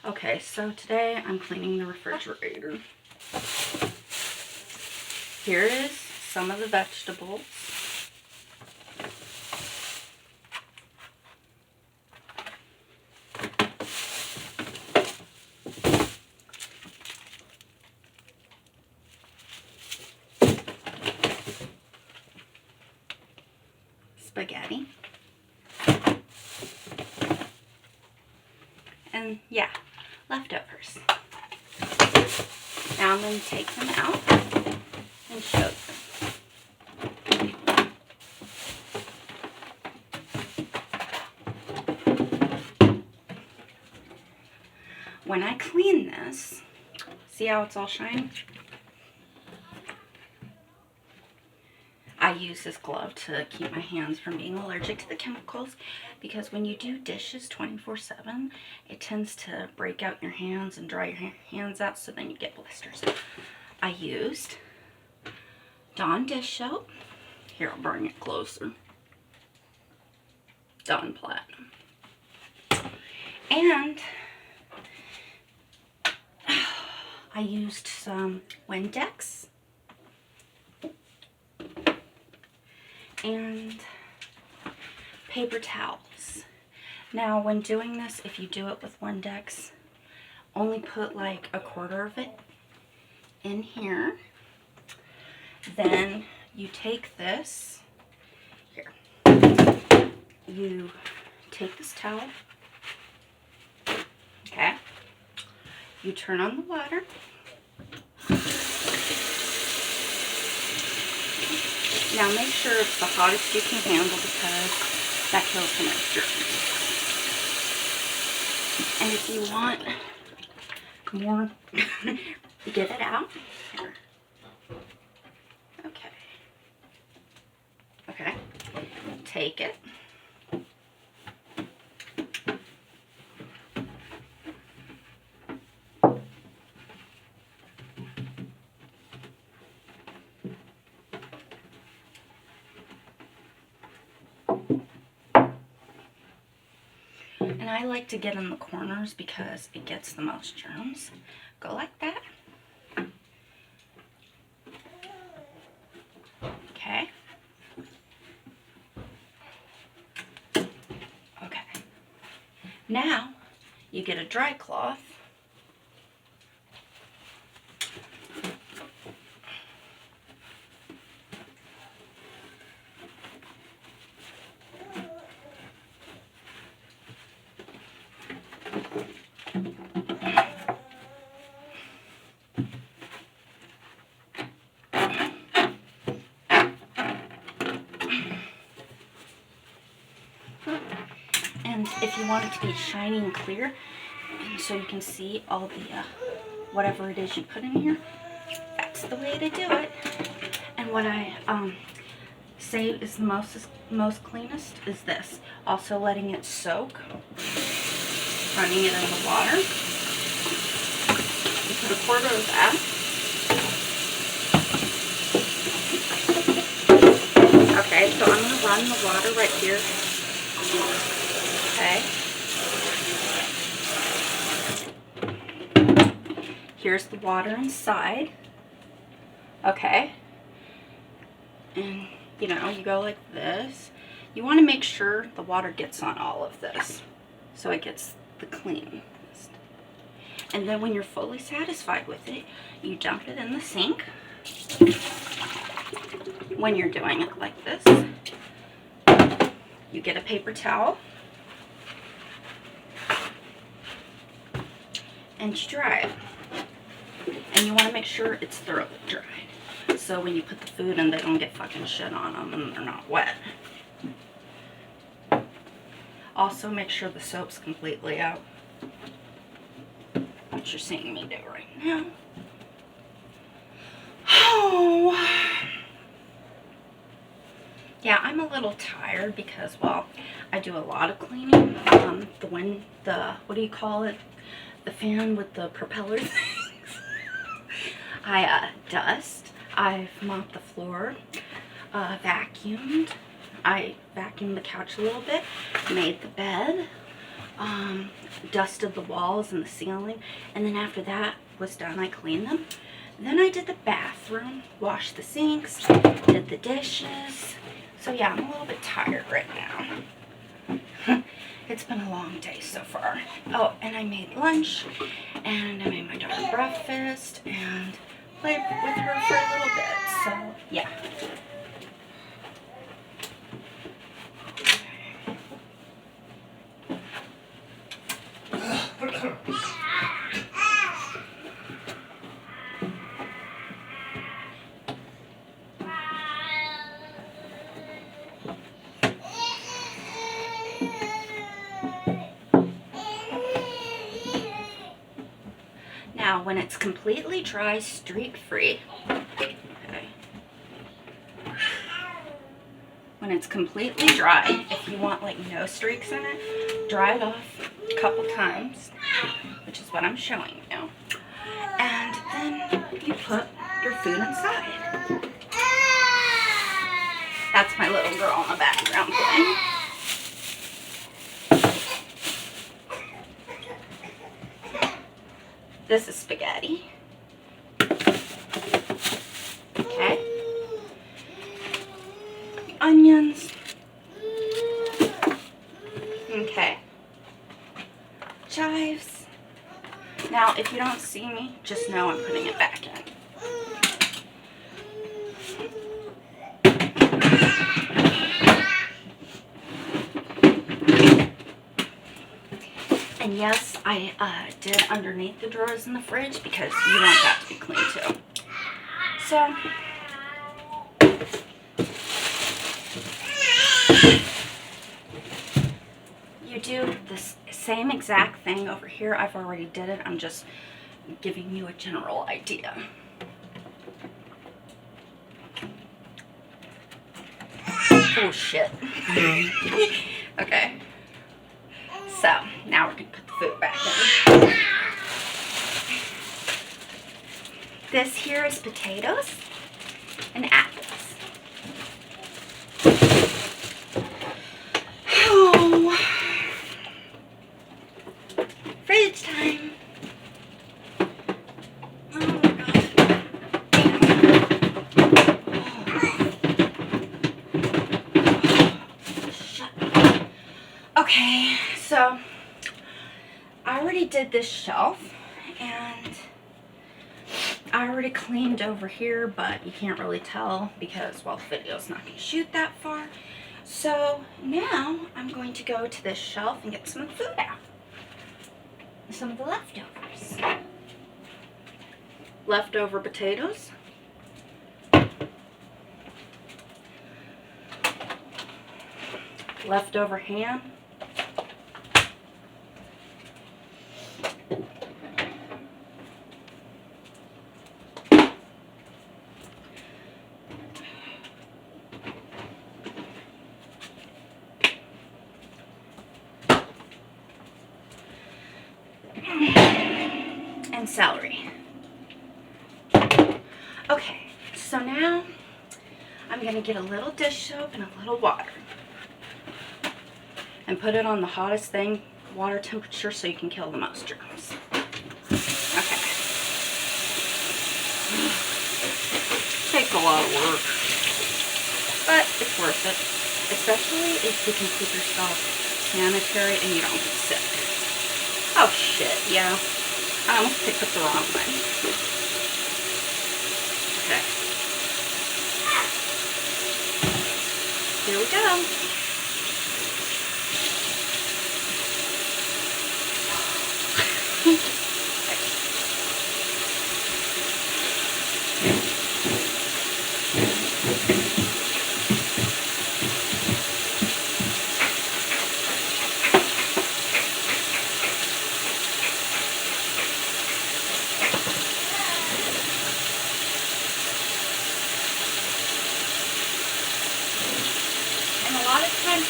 Okay, so today I'm cleaning the refrigerator. Here is some of the vegetables. Spaghetti. And yeah, leftovers. Now I'm going to take them out and show them. When I clean this, see how it's all shiny? I use this glove to keep my hands from being allergic to the chemicals, because when you do dishes 24/7, it tends to break out your hands and dry your hands out, so then you get blisters. I used Dawn dish soap. Here, I'll bring it closer. Dawn Platinum. And I used some Windex and paper towels. Now, when doing this, if you do it with Windex, only put like a quarter of it in here. Then you take this, here, you take this towel, okay, you turn on the water, now make sure it's the hottest you can handle, because that kills some of the germs. And if you want more, get it out. Here. Okay. Okay. Take it. And I like to get in the corners because it gets the most germs. Go like that. Okay. Okay. Now you get a dry cloth. And if you want it to be shiny and clear, and so you can see all the whatever it is you put in here, that's the way to do it. And what I say is the most cleanest is this. Also letting it soak, running it in the water. You put a quarter of that. Okay, so I'm going to run the water right here. Okay. Here's the water inside. Okay. And, you know, you go like this. You want to make sure the water gets on all of this, so it gets the clean. And then when you're fully satisfied with it, you dump it in the sink. When you're doing it like this, you get a paper towel and you dry it. And you want to make sure it's thoroughly dried, so when you put the food in, they don't get fucking shit on them and they're not wet. Also, make sure the soap's completely out, which you're seeing me do right now. Oh, yeah, I'm a little tired because, well, I do a lot of cleaning. What do you call it? The fan with the propeller things. I dust. I've mopped the floor, vacuumed. I vacuumed the couch a little bit, made the bed, dusted the walls and the ceiling, and then after that was done, I cleaned them. Then I did the bathroom, washed the sinks, did the dishes. So yeah, I'm a little bit tired right now. It's been a long day so far. Oh, and I made lunch, and I made my daughter breakfast, and played with her for a little bit. So yeah. Now, when it's completely dry, streak-free, okay. When it's completely dry, if you want like no streaks in it, dry it off a couple times, which is what I'm showing you. And then you put your food inside. That's my little girl in the background playing. This is spaghetti. Okay. Onions. Okay. Chives. Now, if you don't see me, just know I'm putting it back in. And yes, I did underneath the drawers in the fridge because you want that to be clean too. So, you do this same exact thing over here. I've already did it. I'm just giving you a general idea. Oh shit. Okay. So, now we're going to put the food back in. This here is potatoes and apples. Oh. Fridge time. Oh my god. Okay, so I already did this shelf, and I already cleaned over here, but you can't really tell because, well, the video's not going to shoot that far. So now I'm going to go to this shelf and get some of the food out. Some of the leftovers. Leftover potatoes. Leftover ham. And celery. Okay, so now I'm going to get a little dish soap and a little water and put it on the hottest thing, water temperature, so you can kill the most germs. Okay. Takes a lot of work, but it's worth it, especially if you can keep yourself sanitary and you don't get sick. Oh shit, yeah. I almost picked up the wrong one. Okay. Here we go.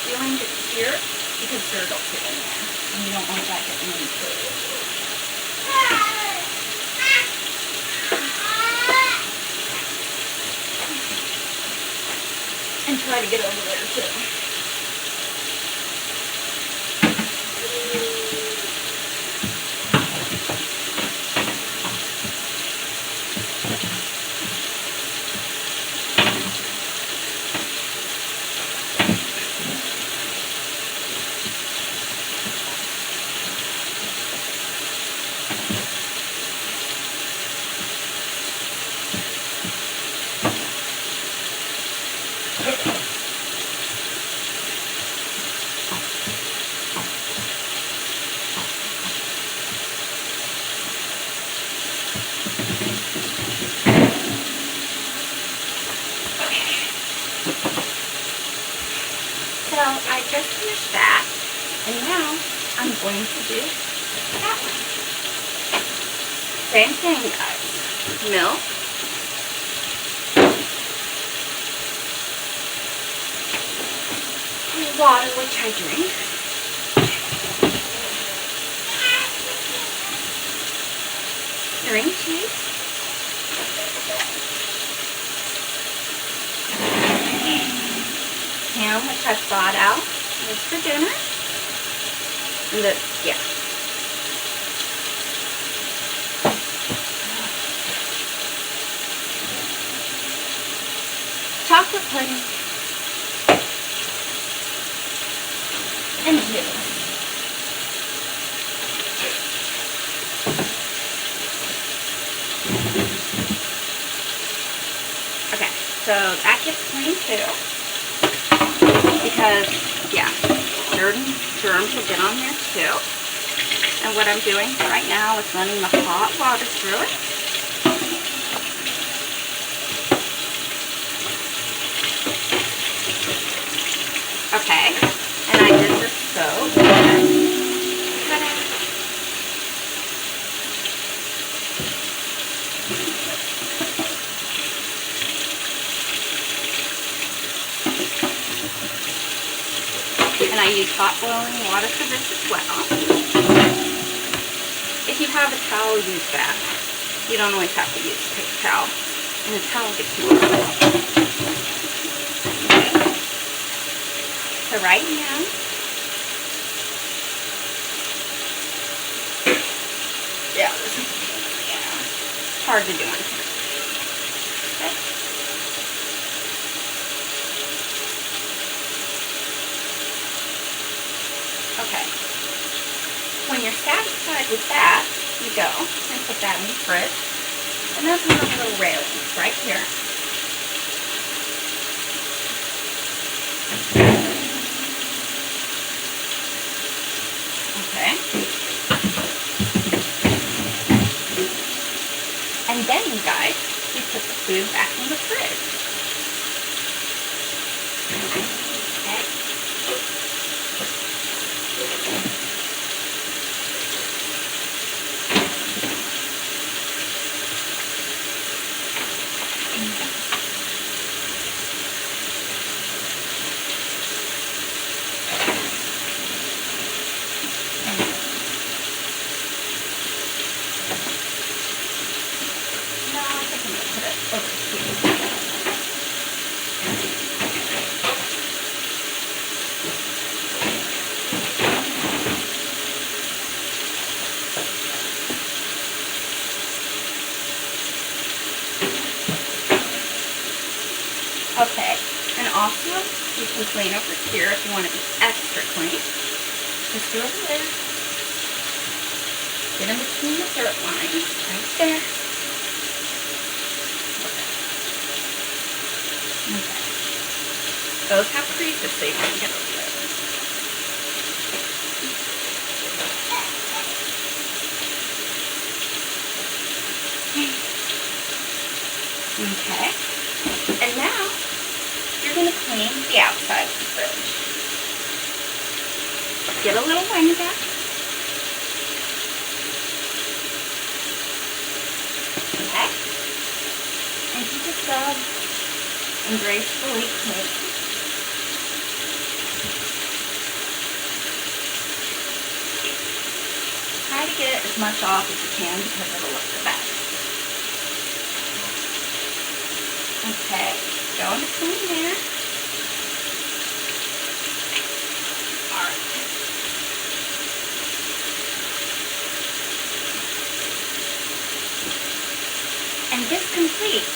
Doing it here because dirt will get in there and you don't want that getting in the food. And try to get over there too. finished that. And now I'm going to do that one. Same thing, guys. Milk. Water, which I drink. Green cheese. Ham, which I thawed out. This for dinner. And the, yeah. Chocolate pudding. And juice. Okay, so that gets clean too. Because, yeah, germs will get on there too. And what I'm doing right now is running the hot water through it. Okay, and I did this so good. Ta-da. And I use hot boiling water for this as well. If you have a towel, use that. You don't always have to use a paper towel. And the towel gets more. So right now, yeah, it's hard to do on here. Okay. Okay. When you're satisfied with that, you go and put that in the fridge. And that's one of the little railings right here. Okay. And then, you guys, you put the food back in the fridge. Okay. Okay, and also you can clean over here if you want to be extra clean. Just go over there. Get in between the dirt lines, right there. Okay. Those have creases so you can get over there. Okay. And now you're going to clean the outside of the fridge. Get a little wind back. Okay. And keep it scrub and gracefully clean. Try to get as much off as you can because it'll look the best. Okay, go in between there. Alright. And this completes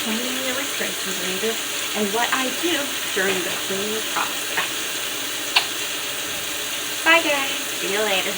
cleaning the refrigerator and what I do during the cleaning process. Bye guys, see you later.